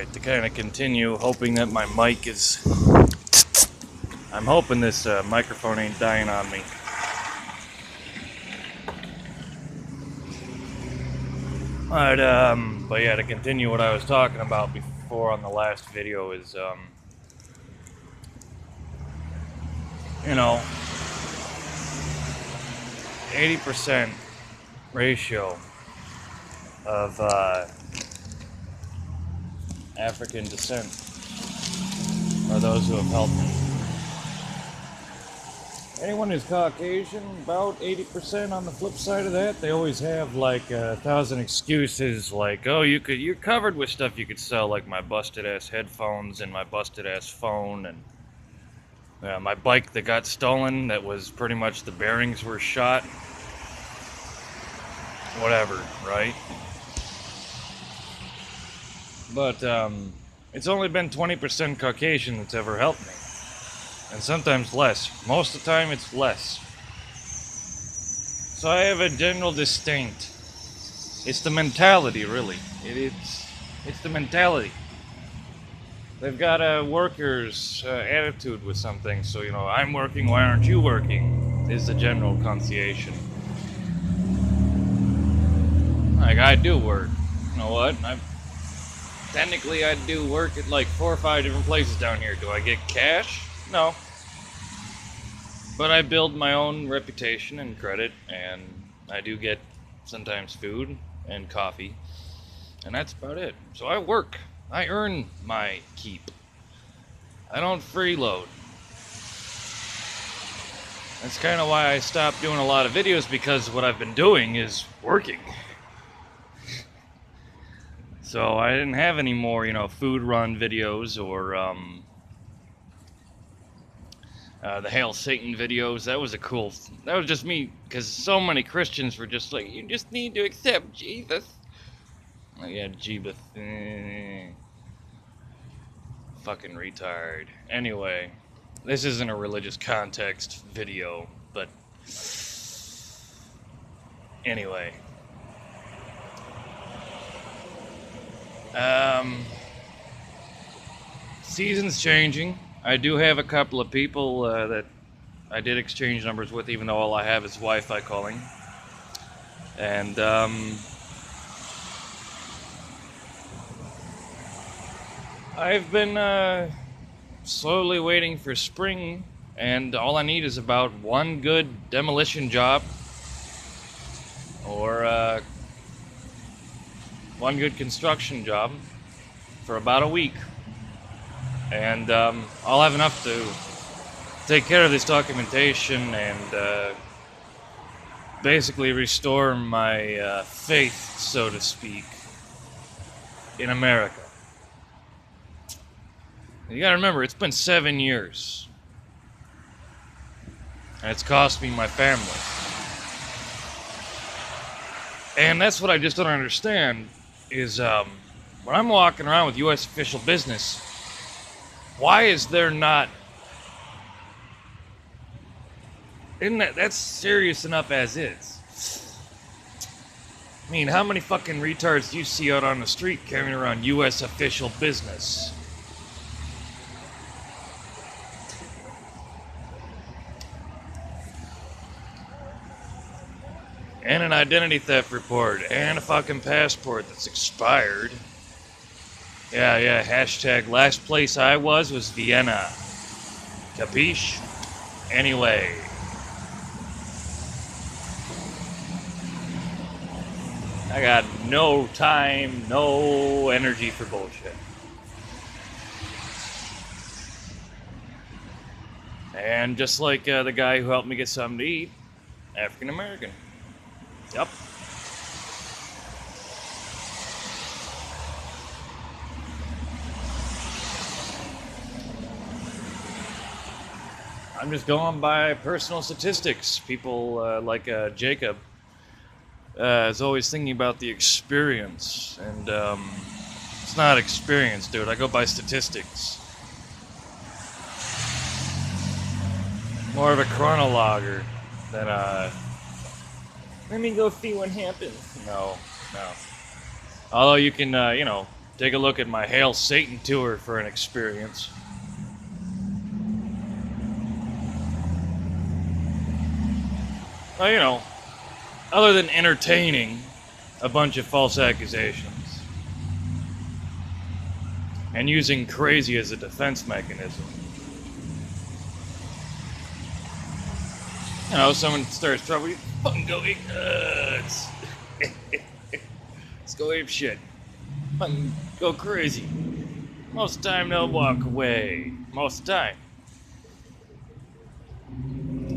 Alright, to kind of continue, hoping that my mic is... I'm hoping this microphone ain't dying on me. But yeah, to continue what I was talking about before on the last video is, 80% ratio of African descent are those who have helped me. Anyone who's Caucasian, about 80%. On the flip side of that, they always have like 1,000 excuses, like, oh, you're covered with stuff you could sell, like my busted ass headphones and my busted ass phone and my bike that got stolen. That was pretty much the bearings were shot. Whatever, right? But it's only been 20% Caucasian that's ever helped me. And sometimes less. Most of the time it's less. So I have a general distinct. It's the mentality, really. It's the mentality. They've got a worker's attitude with something. So, I'm working, why aren't you working? Is the general conciliation. Like, I do work. You know what? Technically, I do work at like 4 or 5 different places down here. Do I get cash? No. But I build my own reputation and credit, and I do get sometimes food and coffee, and that's about it. So I work. I earn my keep. I don't freeload. That's kind of why I stopped doing a lot of videos, because what I've been doing is working. So I didn't have any more, food run videos or the Hail Satan videos. That was that was just me, because so many Christians were just like, you just need to accept Jesus. Oh, yeah, Jesus. Fucking retard. Anyway, this isn't a religious context video, but anyway. Season's changing. I do have a couple of people that I did exchange numbers with, even though all I have is Wi-Fi calling. And I've been slowly waiting for spring, and all I need is about one good demolition job or one good construction job for about a week. And I'll have enough to take care of this documentation and basically restore my faith, so to speak, in America. You gotta remember, it's been 7 years. And it's cost me my family. And that's what I just don't understand, is when I'm walking around with U.S. official business, why is there not... That's serious enough as is. I mean, how many fucking retards do you see out on the street carrying around U.S. official business? And an identity theft report, and a fucking passport that's expired. Yeah, hashtag last place I was Vienna. Capiche? Anyway. I got no time, no energy for bullshit. And just like the guy who helped me get something to eat, African American. Yep. I'm just going by personal statistics. People like Jacob is always thinking about the experience, and it's not experience, dude. I go by statistics. More of a chronologer than let me go see what happens. No. Although you can, Take a look at my Hail Satan tour for an experience. Well, you know, other than entertaining a bunch of false accusations and using crazy as a defense mechanism. You know, someone starts trouble, you fucking go eat. Let's go ape shit. Fucking go crazy. Most time they'll walk away. Most time.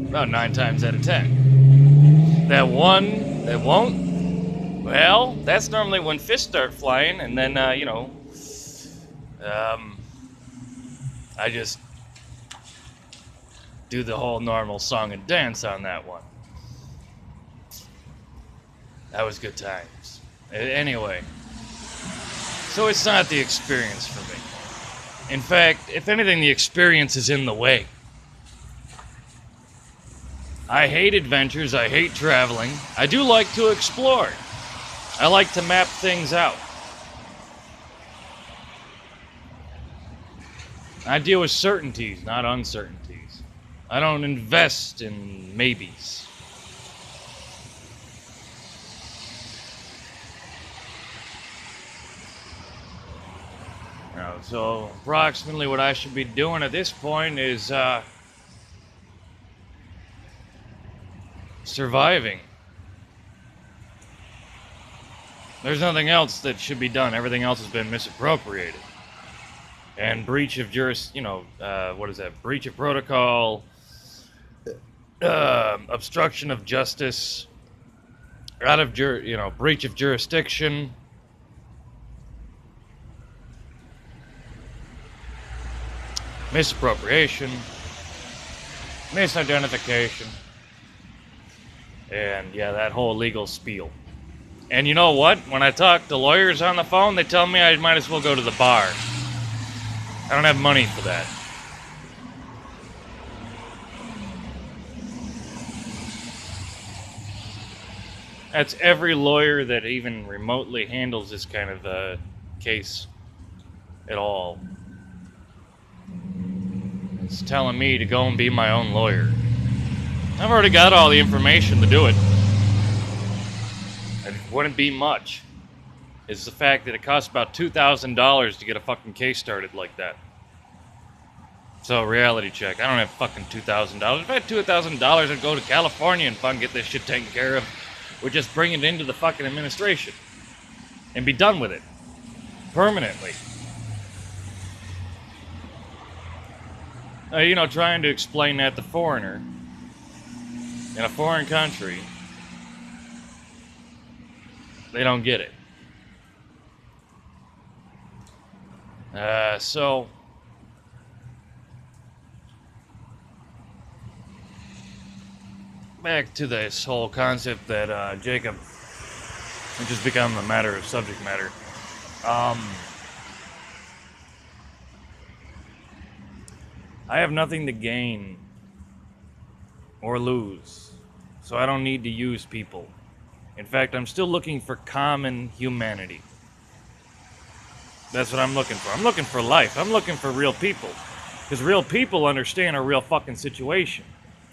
About 9 times out of 10. That one that won't, well, that's normally when fists start flying, and then, you know, I just do the whole normal song and dance on that one. That was good times. Anyway, so it's not the experience for me. In fact, if anything, the experience is in the way. I hate adventures, I hate traveling. I do like to explore. I like to map things out. I deal with certainties, not uncertainties. I don't invest in maybes. So approximately what I should be doing at this point is surviving. There's nothing else that should be done. Everything else has been misappropriated. And breach of what is that? Breach of protocol, obstruction of justice, breach of jurisdiction. Misappropriation, misidentification, and yeah, that whole legal spiel. And you know what? When I talk to lawyers on the phone, they tell me I might as well go to the bar. I don't have money for that. That's every lawyer that even remotely handles this kind of case at all. It's telling me to go and be my own lawyer. I've already got all the information to do it. It wouldn't be much. It's the fact that it costs about $2,000 to get a fucking case started like that. So, reality check. I don't have fucking $2,000. If I had $2,000, I'd go to California and fucking get this shit taken care of. Or just bring it into the fucking administration. And be done with it. Permanently. Trying to explain that to foreigner in a foreign country, they don't get it. So back to this whole concept that Jacob, which has become a matter of subject matter. I have nothing to gain or lose, so I don't need to use people. In fact, I'm still looking for common humanity. That's what I'm looking for. I'm looking for life. I'm looking for real people. Because real people understand a real fucking situation.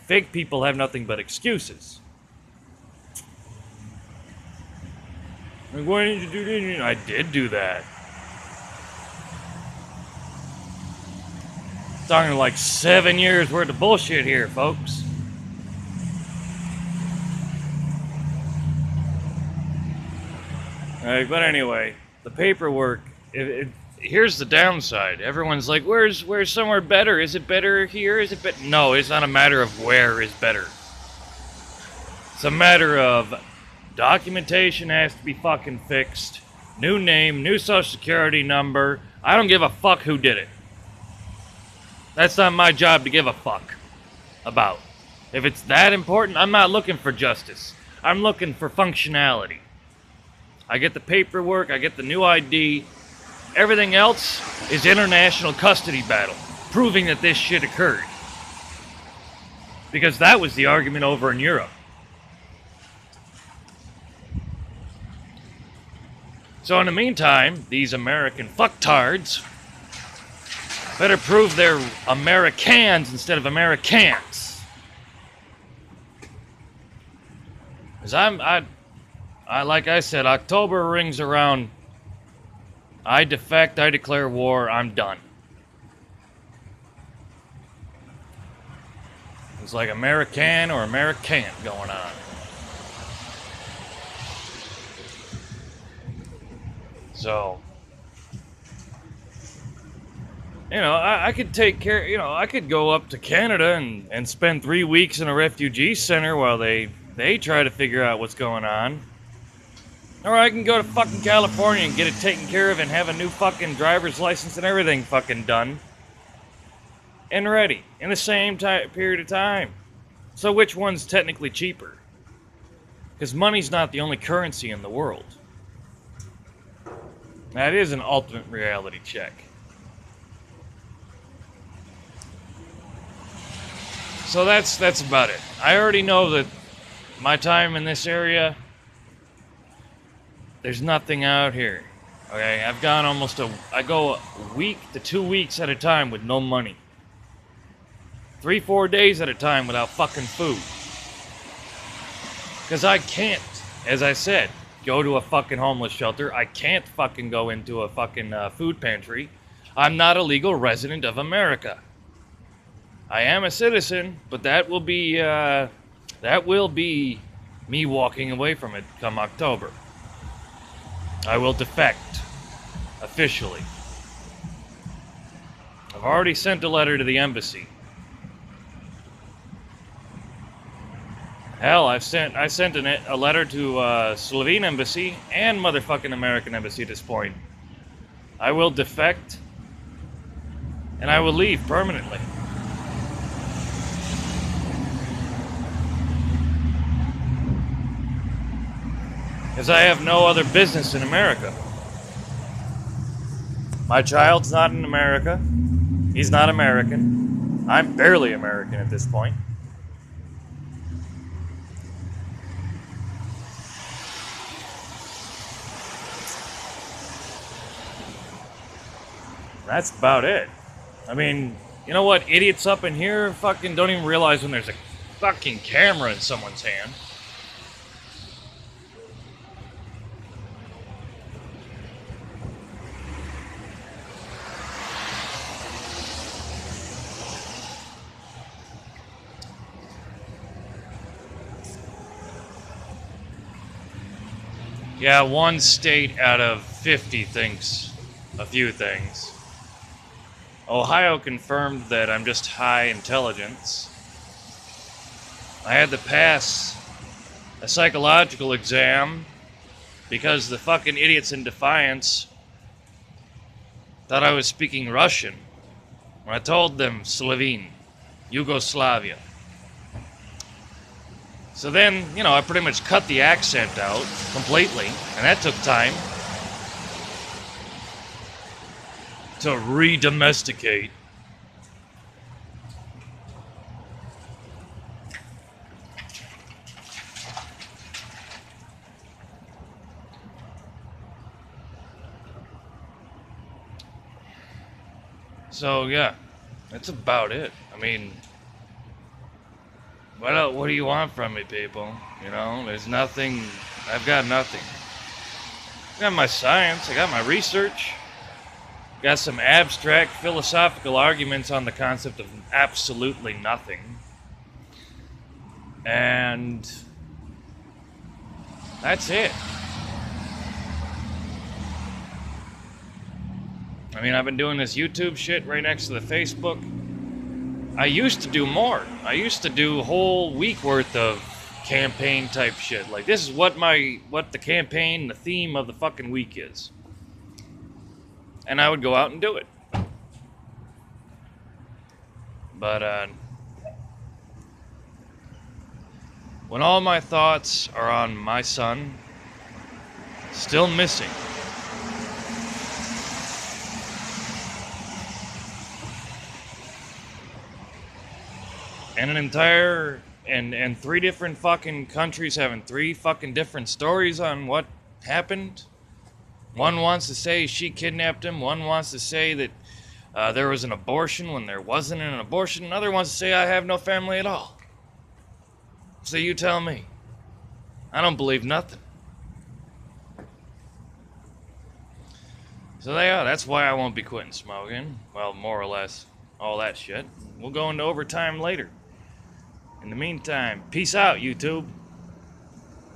Fake people have nothing but excuses. Like, why didn't you do this? I did do that. Talking like 7 years worth of bullshit here, folks. Alright, but anyway, the paperwork, here's the downside. Everyone's like, where's somewhere better? Is it better here? Is it better? No, it's not a matter of where is better. It's a matter of documentation has to be fucking fixed. New name, new social security number. I don't give a fuck who did it. That's not my job to give a fuck about. If it's that important, I'm not looking for justice. I'm looking for functionality. I get the paperwork, I get the new ID. Everything else is international custody battle, proving that this shit occurred. Because that was the argument over in Europe. So in the meantime, these American fucktards better prove they're Americans instead of Americans. Because I like I said, October rings around. I defect, I declare war, I'm done. It's like American or American going on. So, you know, I could take care, you know, I could go up to Canada and spend 3 weeks in a refugee center while they try to figure out what's going on. Or I can go to fucking California and get it taken care of and have a new fucking driver's license and everything fucking done. And ready in the same period of time. So which one's technically cheaper? Because money's not the only currency in the world. That is an ultimate reality check. So that's about it. I already know that my time in this area, there's nothing out here. Okay, I've gone I go a week to 2 weeks at a time with no money. 3-4 days at a time without fucking food. Because I can't, as I said, go to a fucking homeless shelter. I can't fucking go into a fucking food pantry. I'm not a legal resident of America. I am a citizen, but that will be me walking away from it come October. I will defect officially. I've already sent a letter to the embassy. Hell, I sent a letter to Slovene embassy and motherfucking American embassy at this point. I will defect, and I will leave permanently. Because I have no other business in America. My child's not in America. He's not American. I'm barely American at this point. That's about it. I mean, you know what? Idiots up in here fucking don't even realize when there's a fucking camera in someone's hand. Yeah, one state out of 50 thinks a few things. Ohio confirmed that I'm just high intelligence. I had to pass a psychological exam because the fucking idiots in Defiance thought I was speaking Russian when I told them Slovene, Yugoslavia. So then, you know, I pretty much cut the accent out completely, and that took time to re-domesticate. So yeah, that's about it. I mean, what do you want from me, people? You know, there's nothing. I've got nothing. I got my science. I got my research. Got some abstract philosophical arguments on the concept of absolutely nothing. And that's it. I mean, I've been doing this YouTube shit right next to the Facebook. I used to do more. I used to do a whole week worth of campaign type shit. Like, this is what the campaign, the theme of the fucking week is. And I would go out and do it. But, when all my thoughts are on my son, still missing, and an entire, and 3 different fucking countries having 3 fucking different stories on what happened, One wants to say she kidnapped him. One wants to say that there was an abortion when there wasn't an abortion. Another wants to say I have no family at all. So you tell me. I don't believe nothing. So that's why I won't be quitting smoking. Well, more or less, all that shit. We'll go into overtime later. In the meantime, peace out, YouTube.